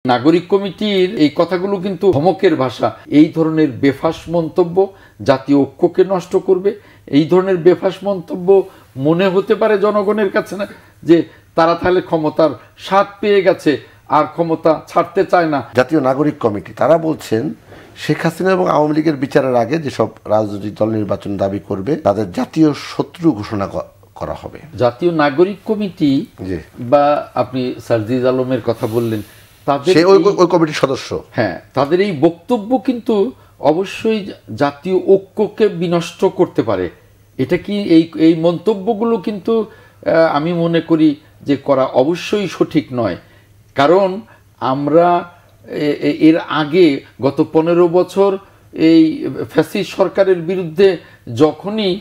নাগরিক কমিটির এই কথাগুলো কিন্তু ধমকের ভাষা। এই ধরনের বেফাঁস মন্তব্য জাতীয় ঐক্যকে নষ্ট করবে। এই ধরনের বেফাঁস মন্তব্য মনে হতে পারে জনগণের কাছে না যে তারা তাহলে ক্ষমতার স্বাদ পেয়ে গেছে আর ক্ষমতা ছাড়তে চায় না। জাতীয় নাগরিক কমিটি তারা বলছেন শেখ হাসিনা এবং আওয়ামী লীগের বিচারের আগে যেসব রাজনৈতিক দল নির্বাচন দাবি করবে তাদের জাতীয় শত্রু ঘোষণা করা হবে। জাতীয় নাগরিক কমিটি বা আপনি সার্জিজ আলমের কথা বললেন, তাদের ওই কমিটির সদস্য, হ্যাঁ, তাদের এই বক্তব্য কিন্তু অবশ্যই জাতীয় ঐক্যকে বিনষ্ট করতে পারে। এটা কি এই মন্তব্যগুলো কিন্তু আমি মনে করি যে করা অবশ্যই সঠিক নয়। কারণ আমরা এর আগে গত 15 বছর এই ফ্যাসিস্ট সরকারের বিরুদ্ধে যখনই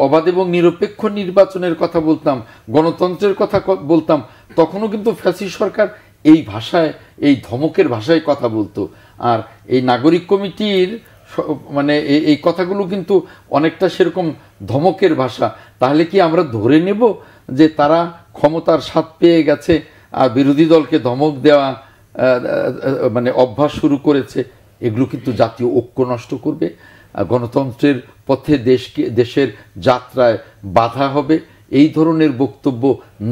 অবাধ এবং নিরপেক্ষ নির্বাচনের কথা বলতাম, গণতন্ত্রের কথা বলতাম, তখনও কিন্তু ফ্যাসিস্ট সরকার এই ভাষায়, এই ধমকের ভাষায় কথা বলতো। আর এই নাগরিক কমিটির মানে এই কথাগুলো কিন্তু অনেকটা সেরকম ধমকের ভাষা। তাহলে কি আমরা ধরে নেব যে তারা ক্ষমতার স্বাদ পেয়ে গেছে আর বিরোধী দলকে ধমক দেওয়া মানে অভ্যাস শুরু করেছে? এগুলো কিন্তু জাতীয় ঐক্য নষ্ট করবে, গণতন্ত্রের পথে দেশের যাত্রায় বাধা হবে। এই ধরনের বক্তব্য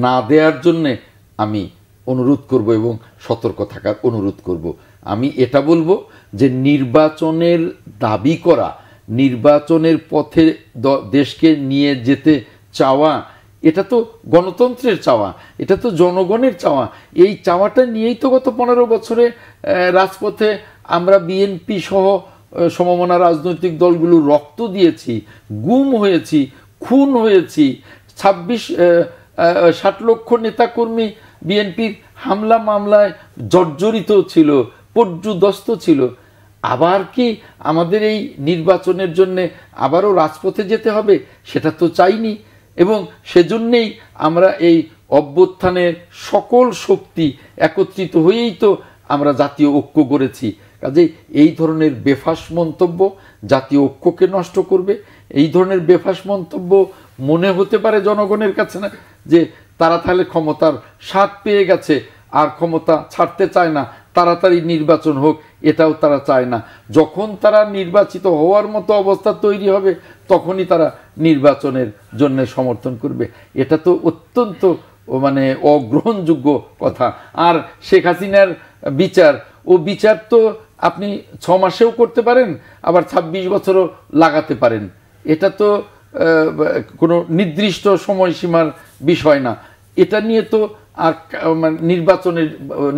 না দেওয়ার জন্যে আমি অনুরোধ করব এবং সতর্ক থাকার অনুরোধ করব। আমি এটা বলবো যে নির্বাচনের দাবি করা, নির্বাচনের পথে দেশকে নিয়ে যেতে চাওয়া, এটা তো গণতন্ত্রের চাওয়া, এটা তো জনগণের চাওয়া। এই চাওয়াটা নিয়েই তো গত 15 বছরে রাজপথে আমরা বিএনপি সহ সমমনা রাজনৈতিক দলগুলো রক্ত দিয়েছি, গুম হয়েছি, খুন হয়েছি। 60 লক্ষ নেতাকর্মী বিএনপির হামলা মামলায় জর্জরিত ছিল, পর্যুদস্ত ছিল। আবার কি আমাদের এই নির্বাচনের জন্য আবারও রাজপথে যেতে হবে? সেটা তো চাইনি। এবং সেজন্যেই আমরা এই অভ্যুত্থানের সকল শক্তি একত্রিত হয়েই তো আমরা জাতীয় ঐক্য গড়েছি। কাজেই এই ধরনের বেফাঁস মন্তব্য জাতীয় ঐক্যকে নষ্ট করবে। এই ধরনের বেফাঁস মন্তব্য মনে হতে পারে জনগণের কাছে না যে তারা তাহলে ক্ষমতার স্বাদ পেয়ে গেছে আর ক্ষমতা ছাড়তে চায় না, তাড়াতাড়ি নির্বাচন হোক, এটাও তারা চায় না। যখন তারা নির্বাচিত হওয়ার মতো অবস্থা তৈরি হবে তখনই তারা নির্বাচনের জন্য সমর্থন করবে। এটা তো অত্যন্ত মানে অগ্রহণযোগ্য কথা। আর শেখ হাসিনার বিচার তো আপনি 6 মাসেও করতে পারেন, আবার 26 বছরও লাগাতে পারেন। এটা তো কোনো নির্দিষ্ট সময়সীমার বিষয় না। এটা নিয়ে তো আর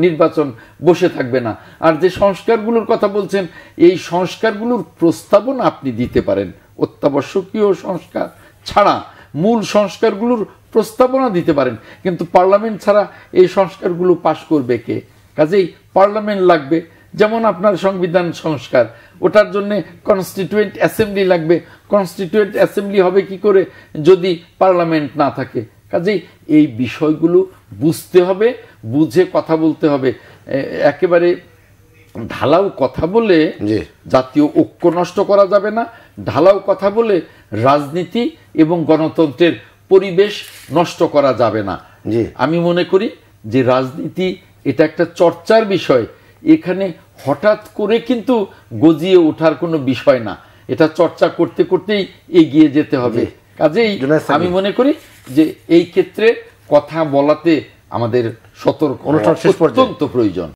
নির্বাচন বসে থাকবে না। আর যে সংস্কারগুলোর কথা বলছেন, এই সংস্কারগুলোর প্রস্তাবনা আপনি দিতে পারেন, অত্যাবশ্যকীয় সংস্কার ছাড়া মূল সংস্কারগুলোর প্রস্তাবনা দিতে পারেন, কিন্তু পার্লামেন্ট ছাড়া এই সংস্কারগুলো পাশ করবে কে? কাজেই পার্লামেন্ট লাগবে। যেমন আপনার সংবিধান সংস্কার, ওটার জন্য কনস্টিটিউয়েন্ট অ্যাসেম্বলি লাগবে। কনস্টিটিউয়েন্ট অ্যাসেম্বলি হবে কি করে যদি পার্লামেন্ট না থাকে? কাজেই এই বিষয়গুলো বুঝতে হবে, বুঝে কথা বলতে হবে। একেবারে ঢালাও কথা বলে জাতীয় ঐক্য নষ্ট করা যাবে না, ঢালাও কথা বলে রাজনীতি এবং গণতন্ত্রের পরিবেশ নষ্ট করা যাবে না। আমি মনে করি যে রাজনীতি এটা একটা চর্চার বিষয়। এখানে হঠাৎ করে কিন্তু গজিয়ে ওঠার কোনো বিষয় না, এটা চর্চা করতে করতেই এগিয়ে যেতে হবে। কাজেই আমি মনে করি যে এই ক্ষেত্রে কথা বলাতে আমাদের সতর্ক অত্যন্ত প্রয়োজন।